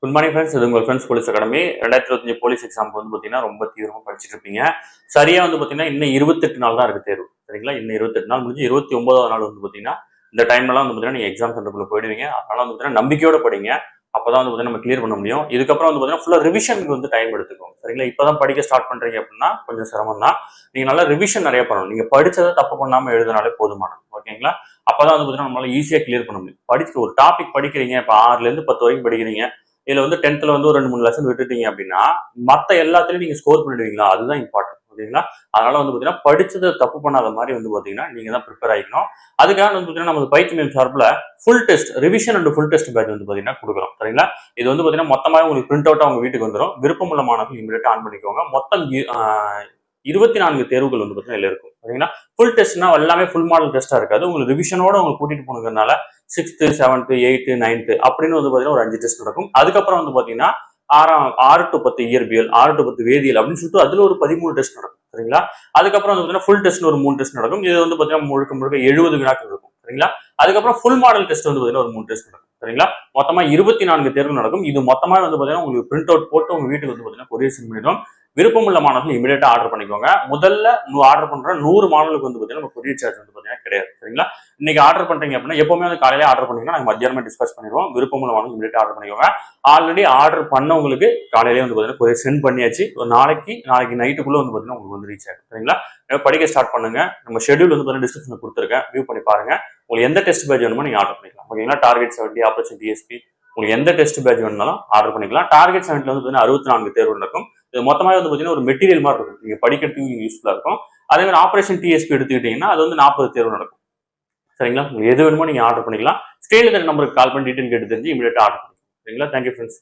Good morning friends. இது உங்கள் friends police academy. 2025 police எக்ஸாமுக்கு வந்து பார்த்தீங்கன்னா ரொம்ப தீவிரமாக படிச்சுட்டு இருப்பீங்க. சரியா வந்து பார்த்தீங்கன்னா இன்னும் 28 நாள் தான் இருக்கு தேர்வு. சரிங்களா? இன்னும் 28 நாள் முடிஞ்சு 29வது நாள் வந்து பார்த்தீங்கன்னா இந்த டைம்லாம் வந்து பார்த்தீங்கன்னா நீங்கள் எக்ஸாம் சென்டருக்குள்ள போயிடுவீங்க. அதனால வந்து பார்த்தீங்கன்னா நம்பிக்கையோட படிங்க. அப்பதான் வந்து பார்த்தீங்கன்னா நம்ம கிளியர் பண்ண முடியும். இதுக்கப்புறம் வந்து பார்த்தீங்கன்னா ஃபுல்லாக ரிவிஷனுக்கு வந்து டைம் எடுத்துக்கோங்க. சரிங்களா? இப்பதான் படிக்க ஸ்டார்ட் பண்றீங்க அப்படின்னா கொஞ்சம் சிரமம் தான். நீங்க நல்லா ரிவிஷன் நிறைய பண்ணணும். நீங்க படிச்சதை தப்பு பண்ணாம எழுதினாலே போதுமானது. ஓகேங்களா? அப்பதான் வந்து பார்த்தீங்கன்னா நம்மளால ஈஸியா கிளியர் பண்ண முடியும். படிச்சு ஒரு டாபிக் படிக்கிறீங்க, இப்போ 6ல இருந்து 10 வரைக்கும் படிக்கிறீங்க. இதுல வந்து 10th வந்து ஒரு 2-3 லெசன் விட்டுட்டீங்க அப்படின்னா மத்த எல்லாத்துலயும் நீங்க ஸ்கோர் பண்ணிடுவீங்களா? அதுதான் இம்பார்ட்டன்ட். ஓகேங்களா? அதனால வந்து பாத்தீங்கன்னா படிச்சதை தப்பு பண்ணாத மாதிரி வந்து பாத்தீங்கன்னா நீங்க தான் ப்ரிப்பேர் ஆகிக்கணும். அதுக்காக வந்து பாத்தீங்கன்னா நம்ம பயிற்சி மையம் சார்பில் full test revision and full test batch வந்து பாத்தீங்கன்னா கொடுக்குறோம். சரிங்களா? இது வந்து பாத்தீங்கன்னா மொத்தமாக உங்களுக்கு பிரிண்ட் அவுட் உங்க வீட்டுக்கு வந்துடும். விருப்பமுள்ள மாணவர்கள் இமீடியட்டா ஆன் பண்ணிக்கோங்க. மொத்தம் 24 தேர்வுகள் வந்து பாத்தீங்கன்னா இருக்கும். சரிங்களா? ஃபுல் டெஸ்ட்னா எல்லாமே ஃபுல் மாடல் டெஸ்டா இருக்காது. உங்களுக்கு ரிவிஷனோட உங்களுக்கு கூட்டிட்டு போனதுனால 6th 7th 8th 9th அப்படின்னு வந்து பாத்தீங்கன்னா ஒரு 5 டெஸ்ட் நடக்கும். அதுக்கப்புறம் வந்து பாத்தீங்கன்னா 6 to 10 இயற்பியல், 6 to 10 வேதியியல் அப்படின்னு சொல்லிட்டு அதுல ஒரு 13 டெஸ்ட் நடக்கும். சரிங்களா? அதுக்கப்புறம் வந்து ஃபுல் டெஸ்ட் ஒரு 3 டெஸ்ட் நடக்கும். இது வந்து பாத்தீங்கன்னா முழுக்க முழுக்க 70 வினாக்கள் இருக்கும். சரிங்களா? அதுக்கப்புறம் ஃபுல் மாடல் டெஸ்ட் வந்து பாத்தீங்கன்னா ஒரு 3 டெஸ்ட் நடக்கும். சரிங்களா? மொத்தமா 24 தேர்வு நடக்கும். இது மொத்தமா வந்து பாத்தீங்கன்னா உங்களுக்கு பிரிண்ட் அவுட் போட்டு உங்க வீட்டுக்கு வந்து பாத்தீங்கன்னா கொரியர் சென்ட் பண்ணிடும். விருப்பமுள்ள மாணவர்கள் இமீடியட்டா ஆர்டர் பண்ணிக்கோங்க. முதல்ல ஆர்டர் பண்ற 100 மாணவர்களுக்கு வந்து பாத்தீங்கன்னா கொரியர் சார்ஜ் வந்து பாத்தீங்கன்னா கிடையாது. சரிங்களா? இன்னைக்கு ஆர்டர் பண்றீங்க அப்படின்னா எப்பவுமே வந்து காலையில ஆர்டர் பண்ணீங்கன்னா நாங்க மத்தியானமே டிஸ்பேச் பண்ணிடுவோம். விருப்பமுள்ள மாணவர்கள் இமீடியட்டா ஆர்டர் பண்ணிக்கோங்க. ஆல்ரெடி ஆர்டர் பண்ணவங்களுக்கு காலையிலே வந்து பாத்தீங்கன்னா கொரியர் சென்ட் பண்ணியாச்சு. ஒரு நாளைக்கு நைட்டுக்குள்ள வந்து பாத்தீங்கன்னா உங்களுக்கு வந்து ரீச் ஆகும். சரிங்களா? படிக்க ஸ்டார்ட் பண்ணுங்க. நம்ம ஷெட்யூல் வந்து பாத்தீங்கன்னா டிஸ்கிரிப்ஷன்ல கொடுத்துருக்கேன். வியூ பண்ணி பாருங்க. உங்களுக்கு எந்த டெஸ்ட் பேட்ச் வேணுமோ நீங்க ஆர்டர் பண்ணிக்கலாம். ஓகேங்களா? டார்கெட் 70, ஆப்பர்ச்சுனிட்டி டிஎஸ்பி உங்களுக்கு எந்த டெஸ்ட் பேட்ச் வேணும்னாலும் ஆர்டர் பண்ணிக்கலாம். டார்கெட் 70 வந்து பாத்தீங்கன்னா 64 தேர்வு நடக்கும். இது மொத்தமாக வந்து பாத்தீங்கன்னா ஒரு மெட்டீரியல் மாதிரி இருக்கும். நீங்க படிக்கிறதுக்கு யூஸ்ஃபுல்லா இருக்கும். அதே மாதிரி ஆபரேஷன் டிஎஸ்பி எடுத்துக்கிட்டீங்கன்னா அது வந்து 40 தேர்வு நடக்கும். சரிங்களா? உங்களுக்கு எது வேணுமோ நீங்க ஆர்டர் பண்ணிக்கலாம். ஸ்க்ரீன்ல இருக்கிற நம்பருக்கு கால் பண்ணி டீடைல் கேட்டு தெரிஞ்சு இமீடியட்டா ஆர்டர் பண்ணிக்கலாம். சரிங்களா? Thank you friends.